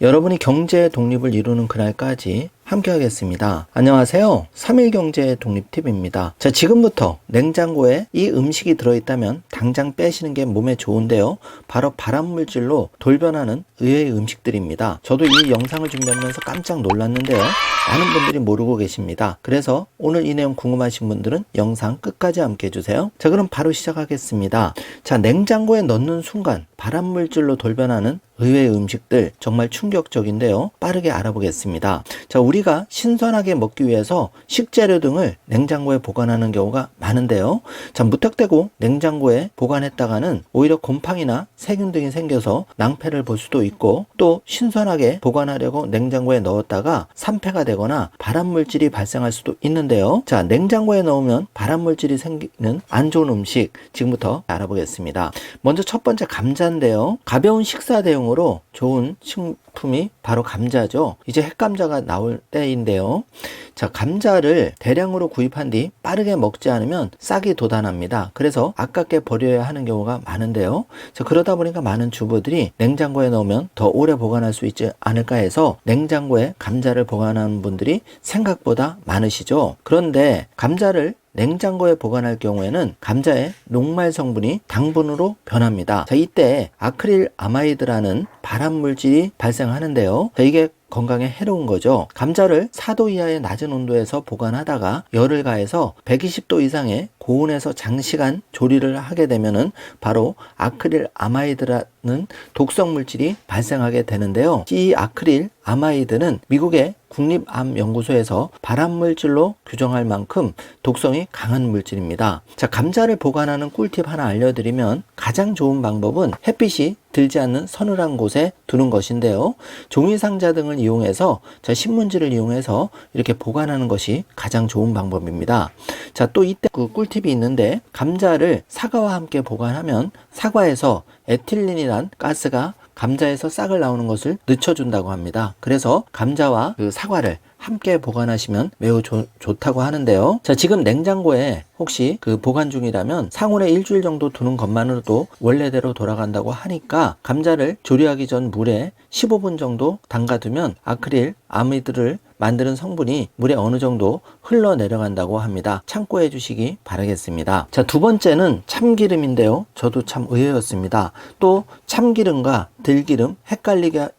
여러분이 경제 독립을 이루는 그날까지 함께 하겠습니다. 안녕하세요. 3일 경제 독립 팁입니다. 자, 지금부터 냉장고에 이 음식이 들어있다면 당장 빼시는 게 몸에 좋은데요. 바로 발암물질로 돌변하는 의외의 음식들입니다. 저도 이 영상을 준비하면서 깜짝 놀랐는데요. 많은 분들이 모르고 계십니다. 그래서 오늘 이 내용 궁금하신 분들은 영상 끝까지 함께 해주세요. 자, 그럼 바로 시작하겠습니다. 자, 냉장고에 넣는 순간 발암물질로 돌변하는 의외의 음식들 정말 충격적인데요. 빠르게 알아보겠습니다. 자, 우리가 신선하게 먹기 위해서 식재료 등을 냉장고에 보관하는 경우가 많은데요. 자, 무턱대고 냉장고에 보관했다가는 오히려 곰팡이나 세균 등이 생겨서 낭패를 볼 수도 있고, 또 신선하게 보관하려고 냉장고에 넣었다가 산패가 되거나 발암물질이 발생할 수도 있는데요. 자, 냉장고에 넣으면 발암물질이 생기는 안 좋은 음식 지금부터 알아보겠습니다. 먼저 첫 번째 감자인데요. 가벼운 식사 대용으로 좋은 식품이 바로 감자죠. 이제 핵감자가 나올 때인데요. 자, 감자를 대량으로 구입한 뒤 빠르게 먹지 않으면 싹이 돋아납니다. 그래서 아깝게 버려야 하는 경우가 많은데요. 자, 그러다 보니까 많은 주부들이 냉장고에 넣으면 더 오래 보관할 수 있지 않을까 해서 냉장고에 감자를 보관하는 분들이 생각보다 많으시죠. 그런데 감자를 냉장고에 보관할 경우에는 감자의 녹말 성분이 당분으로 변합니다. 자, 이때 아크릴 아마이드라는 발암물질이 발생하는데요. 자, 이게 건강에 해로운 거죠. 감자를 4도 이하의 낮은 온도에서 보관하다가 열을 가해서 120도 이상의 고온에서 장시간 조리를 하게 되면은 바로 아크릴 아마이드라는 독성 물질이 발생하게 되는데요. 이 아크릴 아마이드는 미국의 국립암연구소에서 발암물질로 규정할 만큼 독성이 강한 물질입니다. 자, 감자를 보관하는 꿀팁 하나 알려드리면 가장 좋은 방법은 햇빛이 들지 않는 서늘한 곳에 두는 것인데요. 종이상자 등을 이용해서, 자, 신문지를 이용해서 이렇게 보관하는 것이 가장 좋은 방법입니다. 자, 또 이때 그 꿀팁이 있는데, 감자를 사과와 함께 보관하면 사과에서 에틸린이란 가스가 감자에서 싹을 나오는 것을 늦춰준다고 합니다. 그래서 감자와 그 사과를 함께 보관하시면 매우 좋다고 하는데요. 자, 지금 냉장고에 혹시 그 보관 중이라면 상온에 일주일 정도 두는 것만으로도 원래대로 돌아간다고 하니까 감자를 조리하기 전 물에 15분 정도 담가두면 아크릴 아미드를 만드는 성분이 물에 어느 정도 흘러내려간다고 합니다. 참고해 주시기 바라겠습니다. 자, 두 번째는 참기름인데요. 저도 참 의외였습니다. 또 참기름과 들기름 헷갈리기가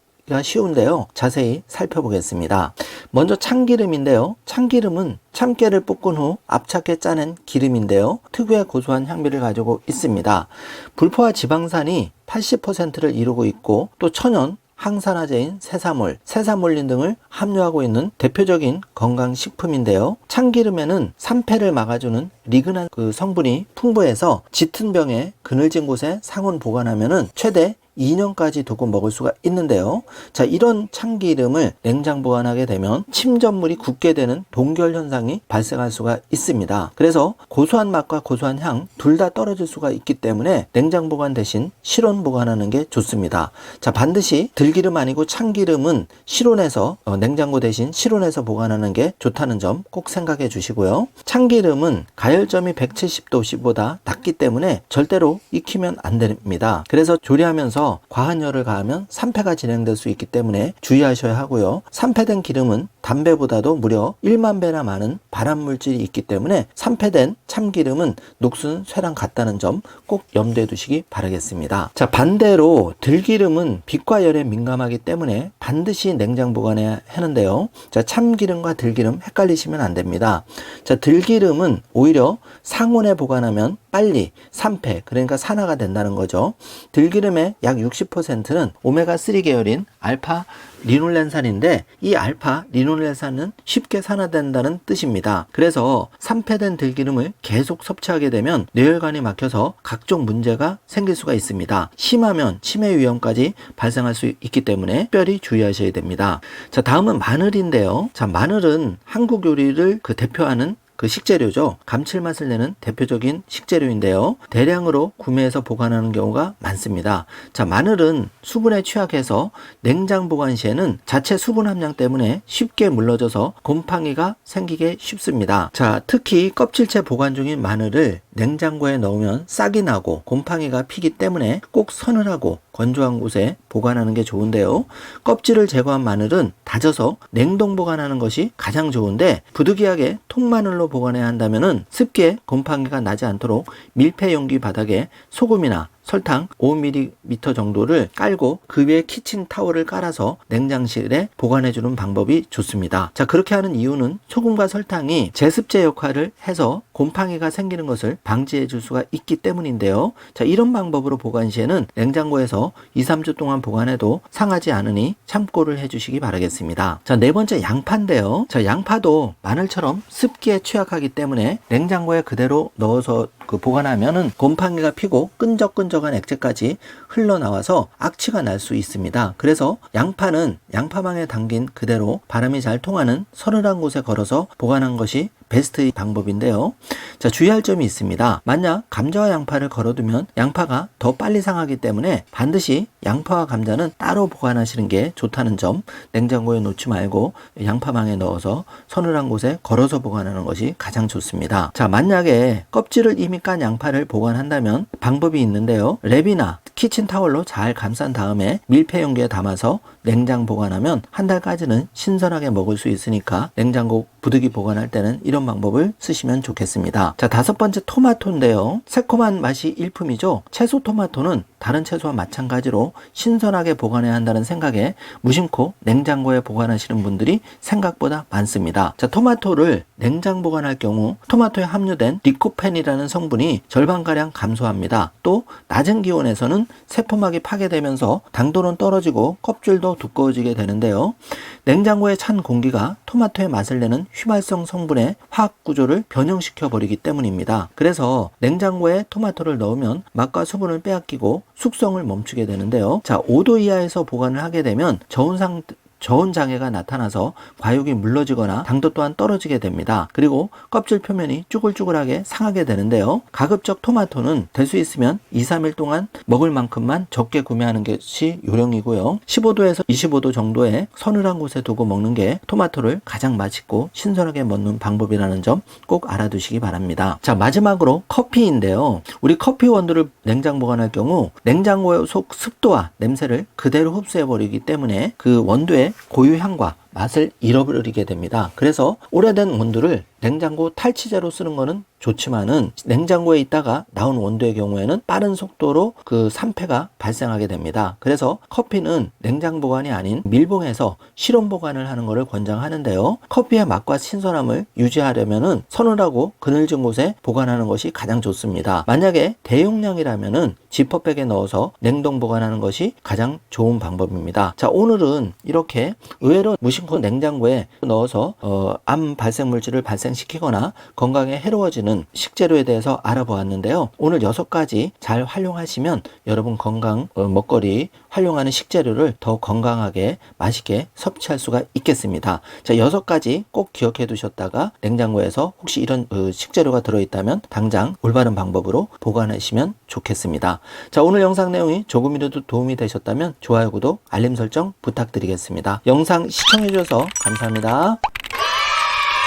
쉬운데요. 자세히 살펴보겠습니다. 먼저 참기름인데요. 참기름은 참깨를 볶은 후 압착해 짜낸 기름인데요. 특유의 고소한 향미를 가지고 있습니다. 불포화 지방산이 80%를 이루고 있고, 또 천연 항산화제인 세사몰, 세사몰린 등을 함유하고 있는 대표적인 건강식품인데요. 참기름에는 산패를 막아주는 리그난 그 성분이 풍부해서 짙은 병에 그늘진 곳에 상온 보관하면은 최대 2년까지 두고 먹을 수가 있는데요. 자, 이런 참기름을 냉장 보관하게 되면 침전물이 굳게 되는 동결 현상이 발생할 수가 있습니다. 그래서 고소한 맛과 고소한 향 둘 다 떨어질 수가 있기 때문에 냉장 보관 대신 실온 보관하는 게 좋습니다. 자, 반드시 들기름 아니고 참기름은 실온에서 냉장고 대신 실온에서 보관하는 게 좋다는 점 꼭 생각해 주시고요. 참기름은 가열점이 170도씨보다 낮기 때문에 절대로 익히면 안 됩니다. 그래서 조리하면서 과한 열을 가하면 산패가 진행될 수 있기 때문에 주의하셔야 하고요. 산패된 기름은 담배보다도 무려 1만 배나 많은 발암물질이 있기 때문에 산패된 참기름은 녹슨 쇠랑 같다는 점 꼭 염두에 두시기 바라겠습니다. 자, 반대로 들기름은 빛과 열에 민감하기 때문에 반드시 냉장 보관해야 하는데요. 자, 참기름과 들기름 헷갈리시면 안 됩니다. 자, 들기름은 오히려 상온에 보관하면 빨리 산패, 그러니까 산화가 된다는 거죠. 들기름의 약 60%는 오메가3 계열인 알파 리놀렌산인데, 이 알파 리놀렌산은 쉽게 산화된다는 뜻입니다. 그래서 산패된 들기름을 계속 섭취하게 되면 뇌혈관이 막혀서 각종 문제가 생길 수가 있습니다. 심하면 치매 위험까지 발생할 수 있기 때문에 특별히 주의하셔야 됩니다. 자, 다음은 마늘인데요. 자, 마늘은 한국 요리를 대표하는 그 식재료죠. 감칠맛을 내는 대표적인 식재료인데요. 대량으로 구매해서 보관하는 경우가 많습니다. 자, 마늘은 수분에 취약해서 냉장 보관 시에는 자체 수분 함량 때문에 쉽게 물러져서 곰팡이가 생기게 쉽습니다. 자, 특히 껍질째 보관 중인 마늘을 냉장고에 넣으면 싹이 나고 곰팡이가 피기 때문에 꼭 서늘하고 건조한 곳에 보관하는 게 좋은데요. 껍질을 제거한 마늘은 다져서 냉동 보관하는 것이 가장 좋은데, 부득이하게 통마늘로 보관해야 한다면은 습기에 곰팡이가 나지 않도록 밀폐 용기 바닥에 소금이나 설탕 5ml 정도를 깔고 그 위에 키친타월을 깔아서 냉장실에 보관해주는 방법이 좋습니다. 자, 그렇게 하는 이유는 소금과 설탕이 제습제 역할을 해서 곰팡이가 생기는 것을 방지해 줄 수가 있기 때문인데요. 자, 이런 방법으로 보관 시에는 냉장고에서 2-3주 동안 보관해도 상하지 않으니 참고를 해주시기 바라겠습니다. 자, 네 번째 양파인데요. 자, 양파도 마늘처럼 습기에 취약하기 때문에 냉장고에 그대로 넣어서 보관하면은 곰팡이가 피고 끈적끈적한 액체까지 흘러나와서 악취가 날 수 있습니다. 그래서 양파는 양파망에 담긴 그대로 바람이 잘 통하는 서늘한 곳에 걸어서 보관한 것이 베스트 방법인데요. 자, 주의할 점이 있습니다. 만약 감자와 양파를 걸어두면 양파가 더 빨리 상하기 때문에 반드시 양파와 감자는 따로 보관하시는 게 좋다는 점 냉장고에 놓지 말고 양파망에 넣어서 서늘한 곳에 걸어서 보관하는 것이 가장 좋습니다. 자, 만약에 껍질을 이미 깐 양파를 보관한다면 방법이 있는데요. 랩이나 키친타월로 잘 감싼 다음에 밀폐 용기에 담아서 냉장 보관하면 한 달까지는 신선하게 먹을 수 있으니까 냉장고 부득이 보관할 때는 이런 방법을 쓰시면 좋겠습니다. 자, 다섯 번째 토마토인데요. 새콤한 맛이 일품이죠. 채소 토마토는 다른 채소와 마찬가지로 신선하게 보관해야 한다는 생각에 무심코 냉장고에 보관하시는 분들이 생각보다 많습니다. 자, 토마토를 냉장 보관할 경우 토마토에 함유된 리코펜이라는 성분이 절반가량 감소합니다. 또 낮은 기온에서는 세포막이 파괴되면서 당도는 떨어지고 껍질도 두꺼워지게 되는데요. 냉장고에 찬 공기가 토마토의 맛을 내는 휘발성 성분의 화학 구조를 변형시켜 버리기 때문입니다. 그래서 냉장고에 토마토를 넣으면 맛과 수분을 빼앗기고 숙성을 멈추게 되는데요. 자, 5도 이하에서 보관을 하게 되면 저온 장애가 나타나서 과육이 물러지거나 당도 또한 떨어지게 됩니다. 그리고 껍질 표면이 쭈글쭈글하게 상하게 되는데요. 가급적 토마토는 될 수 있으면 2-3일 동안 먹을 만큼만 적게 구매하는 것이 요령이고요. 15도에서 25도 정도의 서늘한 곳에 두고 먹는 게 토마토를 가장 맛있고 신선하게 먹는 방법이라는 점 꼭 알아두시기 바랍니다. 자, 마지막으로 커피인데요. 우리 커피 원두를 냉장 보관할 경우 냉장고의 속 습도와 냄새를 그대로 흡수해버리기 때문에 그 원두의 고유향과 맛을 잃어버리게 됩니다. 그래서 오래된 원두를 냉장고 탈취제로 쓰는 거는 좋지만은 냉장고에 있다가 나온 원두의 경우에는 빠른 속도로 그 산패가 발생하게 됩니다. 그래서 커피는 냉장 보관이 아닌 밀봉해서 실온 보관을 하는 것을 권장하는데요. 커피의 맛과 신선함을 유지하려면은 서늘하고 그늘진 곳에 보관하는 것이 가장 좋습니다. 만약에 대용량이라면은 지퍼백에 넣어서 냉동 보관하는 것이 가장 좋은 방법입니다. 자, 오늘은 이렇게 의외로 무심코 냉장고에 넣어서 암 발생 물질을 발생시키거나 건강에 해로워지는 식재료에 대해서 알아보았는데요. 오늘 6가지 잘 활용하시면 여러분 건강 먹거리 활용하는 식재료를 더 건강하게 맛있게 섭취할 수가 있겠습니다. 자, 6가지 꼭 기억해 두셨다가 냉장고에서 혹시 이런 식재료가 들어있다면 당장 올바른 방법으로 보관하시면 좋겠습니다. 자, 오늘 영상 내용이 조금이라도 도움이 되셨다면 좋아요, 구독, 알림 설정 부탁드리겠습니다. 영상 시청해 주셔서 감사합니다.